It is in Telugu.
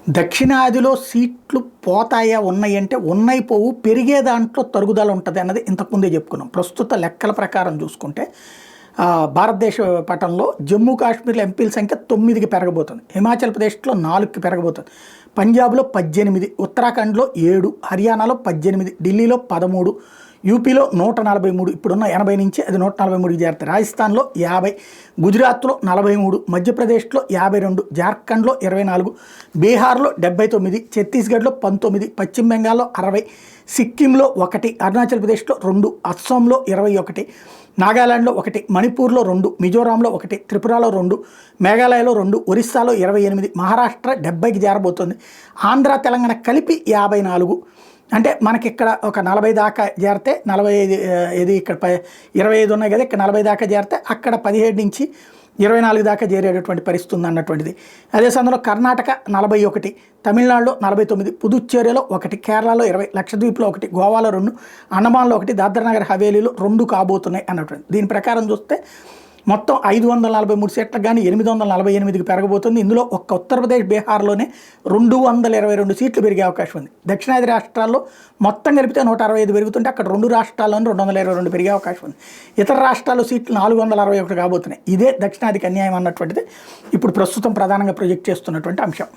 దక్షిణాదిలో సీట్లు పోతాయా ఉన్నాయి అంటే ఉన్నాయి పోవు పెరిగే దాంట్లో తరుగుదల ఉంటుంది అన్నది ఇంతకుముందే చెప్పుకున్నాం. ప్రస్తుత లెక్కల ప్రకారం చూసుకుంటే భారతదేశ పటంలో జమ్మూ కాశ్మీర్లో ఎంపీల సంఖ్య 9కి పెరగబోతుంది, హిమాచల్ ప్రదేశ్లో 4కి పెరగబోతుంది, పంజాబ్లో 18, ఉత్తరాఖండ్లో 7, హర్యానాలో 18, ఢిల్లీలో 13, యూపీలో 143, ఇప్పుడున్న 80 నుంచి అది 143కి చేరుతాయి, రాజస్థాన్లో 50, గుజరాత్లో 43, మధ్యప్రదేశ్లో 52, జార్ఖండ్లో 24, బీహార్లో 79, ఛత్తీస్గఢ్లో 19, పశ్చిమ బెంగాల్లో 60, సిక్కింలో 1, అరుణాచల్ ప్రదేశ్లో 2, అస్సాంలో 21, నాగాలాండ్లో 1, మణిపూర్లో 2, మిజోరాంలో 1, త్రిపురలో 2, మేఘాలయలో 2, ఒరిస్సాలో 28, మహారాష్ట్ర 70కి చేరబోతుంది, ఆంధ్ర తెలంగాణ కలిపి 54. అంటే మనకి ఇక్కడ ఒక 40 దాకా చేరితే 45, ఇది ఇక్కడ 25 ఉన్నాయి కదా, ఇక్కడ 40 దాకా చేరితే అక్కడ 17 నుంచి 24 దాకా చేరేటటువంటి పరిస్థితి ఉంది అన్నటువంటిది. అదే సమయంలో కర్ణాటక 41, తమిళనాడులో 49, పుదుచ్చేరిలో 1, కేరళలో 20, లక్షద్వీప్లో 1, గోవాలో 2, అండమాన్లో 1, దాద్రానగర్ హవేలీలో 2 కాబోతున్నాయి అన్నటువంటి. దీని ప్రకారం చూస్తే మొత్తం 543 సీట్లకు కానీ 848కి పెరగబోతుంది. ఇందులో ఒక్క ఉత్తరప్రదేశ్, బీహార్లోనే 222 సీట్లు పెరిగే అవకాశం ఉంది. దక్షిణాది రాష్ట్రాల్లో మొత్తం కలిపితే 165 పెరుగుతుంటే అక్కడ 2 రాష్ట్రాల్లోనే 222 పెరిగే అవకాశం ఉంది. ఇతర రాష్ట్రాల్లో సీట్లు 461 కాబోతున్నాయి. ఇదే దక్షిణాదికి అన్యాయం అన్నటువంటిది ఇప్పుడు ప్రస్తుతం ప్రధానంగా ప్రొజెక్ట్ చేస్తున్నటువంటి అంశం.